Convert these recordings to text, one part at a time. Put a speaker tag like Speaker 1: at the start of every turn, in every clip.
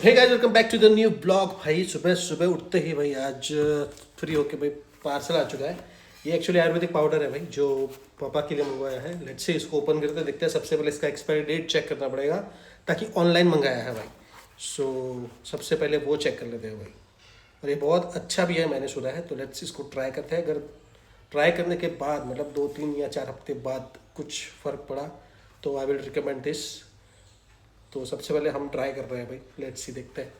Speaker 1: Hey guys, welcome back to the new blog. भाई सुबह सुबह उठते ही भाई आज फ्री होके भाई पार्सल आ चुका है। ये एक्चुअली आयुर्वेदिक पाउडर है भाई, जो पापा के लिए मंगवाया है। लेट्स से इसको ओपन करके देखते हैं। सबसे पहले इसका एक्सपायरी डेट चेक करना पड़ेगा, ताकि ऑनलाइन मंगाया है भाई। सो सबसे पहले वो चेक कर लेते हैं भाई। और ये बहुत अच्छा भी है मैंने सुना है, तो लेट्स इसको ट्राई करते हैं। अगर ट्राई करने के बाद मतलब 2-3 या 4 हफ्ते बाद कुछ फ़र्क पड़ा तो आई विल रिकमेंड दिस। तो सबसे पहले हम ट्राई कर रहे हैं भाई, लेट्स सी, देखते हैं।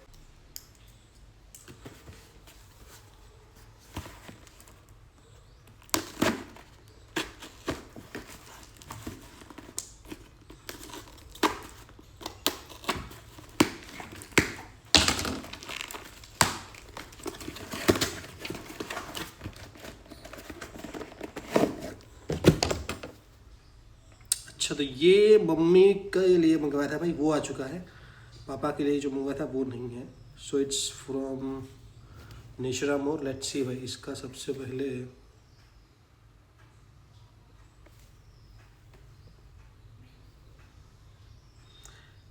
Speaker 1: अच्छा, तो ये मम्मी के लिए मंगवाया था भाई, वो आ चुका है। पापा के लिए जो मंगवाया था वो नहीं है। So it's from nature more. Let's see भाई, इसका सबसे पहले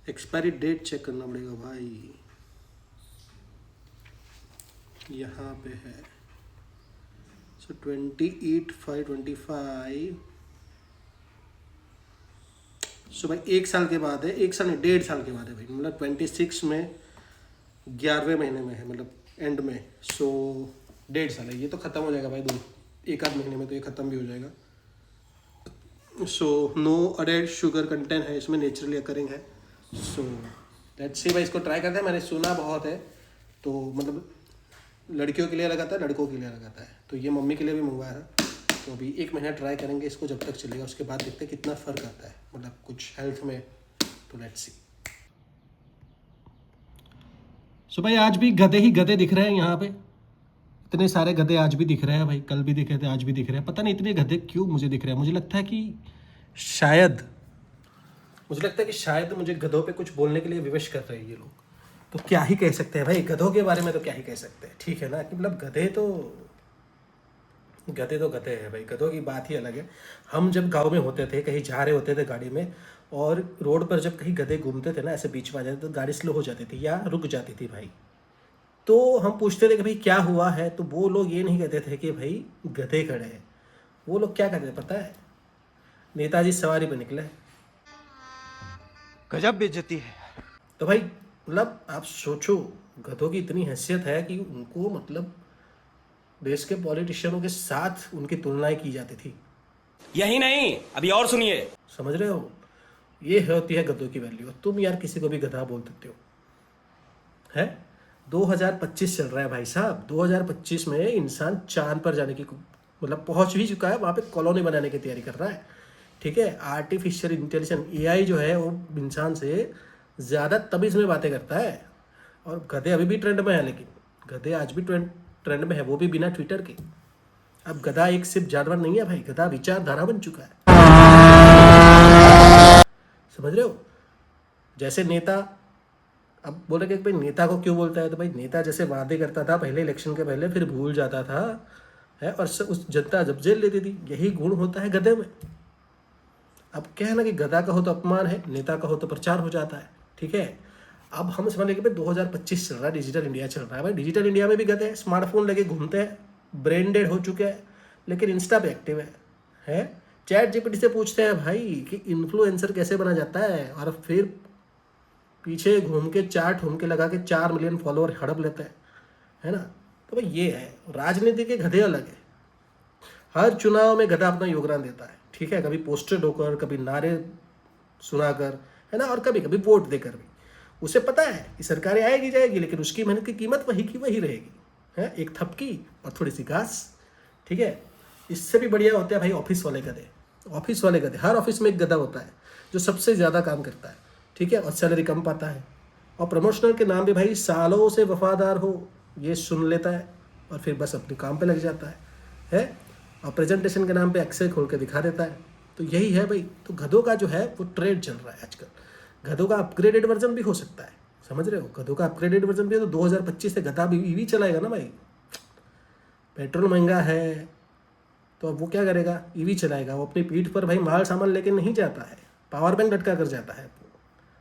Speaker 1: एक्सपायरी डेट चेक करना पड़ेगा भाई। यहाँ पे है सो 28/5/25। सो भाई 1 साल के बाद है। 1 साल नहीं, 1.5 साल के बाद है भाई। मतलब 26 में 11वें महीने में है, मतलब एंड में। सो 1.5 साल है। ये तो ख़त्म हो जाएगा भाई, 1 आध महीने में तो ये ख़त्म भी हो जाएगा। So no added sugar content है इसमें, नेचुरली अकरिंग है। सो लेट्स सी भाई, इसको ट्राई करते हैं। मैंने सुना बहुत है, तो मतलब लड़कियों के लिए लगाता है, लड़कों के लिए लगाता है। तो ये मम्मी के लिए भी मंगवाया था। तो अभी 1 महीना ट्राई करेंगे इसको, जब तक चलेगा। उसके बाद देखते हैं कितना फ़र्क आता है, मतलब कुछ हेल्थ में। तो लेट्स सी। सो भाई आज भी गधे ही गधे दिख रहे हैं यहाँ पे। इतने सारे गधे आज भी दिख रहे हैं भाई। कल भी दिखे थे, आज भी दिख रहे हैं। पता नहीं इतने गधे क्यों मुझे दिख रहे हैं। मुझे लगता है कि शायद मुझे गधों पे कुछ बोलने के लिए विवश कर रहे हैं ये लोग। तो क्या ही कह सकते हैं भाई, गधों के बारे में तो क्या ही कह सकते हैं, ठीक है ना। कि मतलब गधे तो गधे हैं भाई। गधों की बात ही अलग है। हम जब गांव में होते थे, कहीं जा रहे होते थे गाड़ी में, और रोड पर जब कहीं गधे घूमते थे ना, ऐसे बीच में आ जाते, तो गाड़ी स्लो हो जाती थी या रुक जाती थी भाई। तो हम पूछते थे कि भाई क्या हुआ है, तो वो लोग ये नहीं कहते थे कि भाई गधे खड़े हैं। वो लोग क्या कहते थे पता है? नेताजी सवारी पे निकले।
Speaker 2: गजब बेइज्जती है।
Speaker 1: तो भाई मतलब आप सोचो, गधों की इतनी हैसियत है कि उनको मतलब देश के पॉलिटिशियनों के साथ उनकी तुलनाएं की जाती थी।
Speaker 2: यही नहीं, अभी और सुनिए।
Speaker 1: समझ रहे हो? ये होती है गधों की वैल्यू। तुम यार किसी को भी गधा बोल देते हो है। 2025 चल रहा है भाई साहब। 2025 में इंसान चांद पर जाने की मतलब पहुंच भी चुका है। वहां पे कॉलोनी बनाने की तैयारी कर रहा है, ठीक है। आर्टिफिशियल इंटेलिजेंस एआई जो है वो इंसान से ज़्यादा तमीज़ में बातें करता है। और गधे अभी भी ट्रेंड में है, लेकिन गधे आज भी ट्रेंड में है, वो भी बिना ट्विटर के। अब गधा एक सिर्फ जानवर नहीं है भाई, गधा विचारधारा बन चुका है। समझ रहे हो? जैसे नेता, अब बोले कि भाई नेता को क्यों बोलता है, तो भाई नेता जैसे वादे करता था पहले इलेक्शन के पहले, फिर भूल जाता था है, और उस जनता जब जेल लेती थी। यही गुण होता है गधे में। अब क्या है ना कि गधा का हो तो अपमान है, नेता का हो तो प्रचार हो जाता है, ठीक है। अब हम समझ लेंगे भाई 2025 चल रहा है, डिजिटल इंडिया चल रहा है भाई। डिजिटल इंडिया में भी गधे हैं, स्मार्टफोन लेके घूमते हैं, ब्रेन डेड हो चुके हैं, लेकिन इंस्टा पे एक्टिव है। चैट जीपीटी से पूछते हैं भाई कि इन्फ्लुएंसर कैसे बना जाता है, और फिर पीछे घूम के 4 ठुमके लगा के 4 मिलियन फॉलोअर हड़प लेते हैं, है ना। तो भाई ये है, राजनीति के गधे अलग है। हर चुनाव में गधा अपना योगदान देता है, ठीक है। कभी पोस्टर होकर, कभी नारे सुनाकर, है ना, और कभी कभी वोट देकर भी। उसे पता है कि सरकारें आएगी जाएगी, लेकिन उसकी मेहनत की कीमत वही की वही रहेगी, है। एक थपकी और थोड़ी सी घास, ठीक है। इससे भी बढ़िया होते हैं भाई ऑफिस वाले गधे। ऑफिस वाले गधे, हर ऑफिस में एक गधा होता है जो सबसे ज़्यादा काम करता है, ठीक है, और सैलरी कम पाता है। और प्रमोशनल के नाम पे भाई सालों से वफादार हो ये सुन लेता है, और फिर बस अपने काम पे लग जाता है। और प्रेजेंटेशन के नाम पे एक्सेल खोल के दिखा देता है। तो यही है भाई। तो गधों का जो है वो ट्रेंड चल रहा है आजकल। गधों का अपग्रेडेड वर्जन भी हो सकता है, समझ रहे हो? गधों का अपग्रेडेड वर्जन भी है, तो 2025 से गधा भी ईवी चलाएगा ना भाई। पेट्रोल महंगा है, तो अब वो क्या करेगा? ईवी चलाएगा। वो अपनी पीठ पर भाई माल सामान लेके नहीं जाता है, पावर बैंक लटका कर जाता है।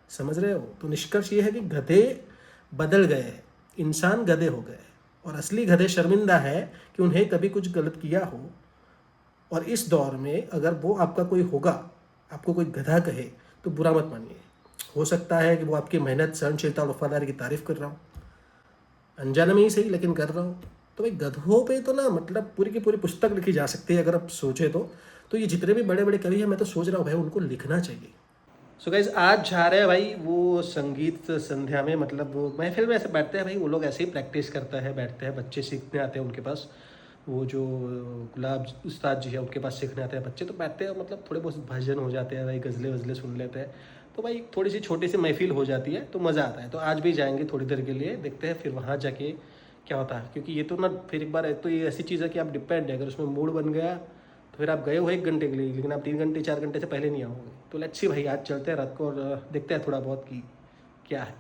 Speaker 1: समझ रहे हो? तो निष्कर्ष ये है कि गधे बदल गए हैं, इंसान गधे हो गए, और असली गधे शर्मिंदा है कि उन्हें कभी कुछ गलत किया हो। और इस दौर में अगर वो आपका कोई होगा, आपको कोई गधा कहे तो बुरा मत मानिए। हो सकता है कि वो आपकी मेहनत, सहनशीलता और वफादारी की तारीफ कर रहा हूँ, अनजाने में ही सही लेकिन कर रहा हूँ। तो भाई गधों पे तो ना मतलब पूरी की पूरी पुस्तक लिखी जा सकती है अगर आप सोचे तो ये जितने भी बड़े बड़े कवि हैं, मैं तो सोच रहा हूँ भाई उनको लिखना चाहिए। सो गाइज आज जा रहे हैं भाई वो संगीत संध्या में, मतलब वो महफिल में ऐसे बैठते हैं भाई, वो लोग ऐसे ही प्रैक्टिस करता है, बैठते हैं, बच्चे सीखने आते हैं उनके पास। वो जो गुलाब उस्ताद जी है उनके पास सीखने आते हैं बच्चे, तो बैठते हैं, मतलब थोड़े बहुत भजन हो जाते हैं भाई, गज़लें वज़लें सुन लेते हैं। तो भाई थोड़ी सी छोटी सी महफिल हो जाती है तो मज़ा आता है। तो आज भी जाएंगे थोड़ी देर के लिए, देखते हैं फिर वहाँ जाके क्या होता है। क्योंकि ये तो ना फिर एक बार तो ये ऐसी चीज़ है कि आप डिपेंड है, अगर उसमें मूड बन गया तो फिर आप गए हो 1 घंटे के लिए, लेकिन आप 3 घंटे 4 घंटे से पहले नहीं आओगे। तो लेट्स सी भाई, आज चलते हैं रात को और देखते हैं थोड़ा बहुत कि क्या है।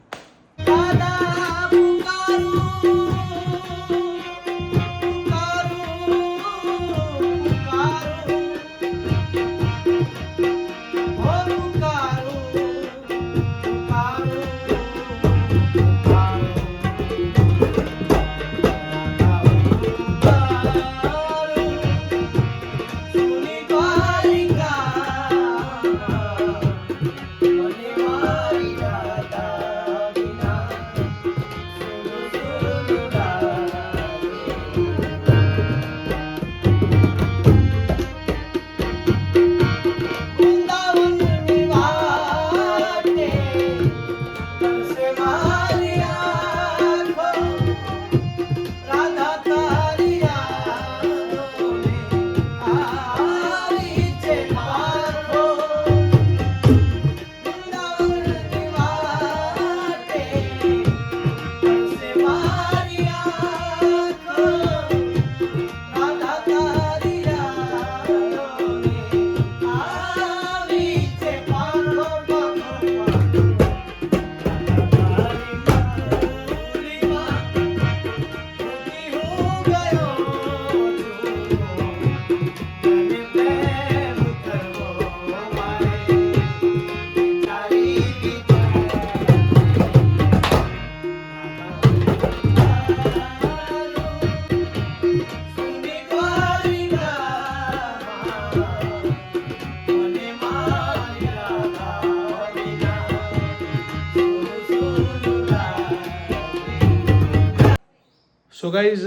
Speaker 1: सो गाइज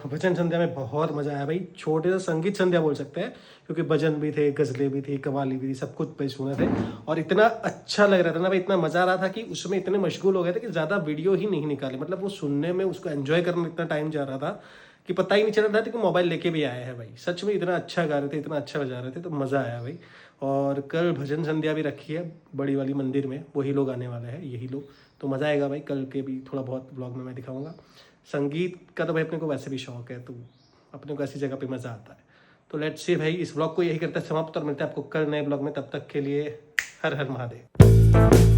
Speaker 1: भजन संध्या में बहुत मजा आया भाई, छोटे से संगीत संध्या बोल सकते हैं, क्योंकि भजन भी थे, गजलें भी थी, कवाली भी थी, सब कुछ भाई सुने थे। और इतना अच्छा लग रहा था ना भाई, इतना मजा आ रहा था कि उसमें इतने मशगूल हो गए थे कि ज्यादा वीडियो ही नहीं निकाले। मतलब वो सुनने में, उसको एंजॉय करने में इतना टाइम जा रहा था कि पता ही नहीं चल रहा था कि मोबाइल लेके भी आया है भाई। सच में इतना अच्छा गा रहे थे, इतना अच्छा बजा रहे थे, तो मजा आया भाई। और कल भजन संध्या भी रखी है बड़ी वाली मंदिर में, वही लोग आने वाले हैं, यही लोग। तो मजा आएगा भाई, कल के भी थोड़ा बहुत ब्लॉग में मैं दिखाऊंगा। संगीत का तो भाई अपने को वैसे भी शौक है, तो अपने को ऐसी जगह पे मज़ा आता है। तो लेट्स सी भाई, इस ब्लॉग को यही करते हैं समाप्त, और मिलते हैं आपको कल नए ब्लॉग में। तब तक के लिए हर हर महादेव।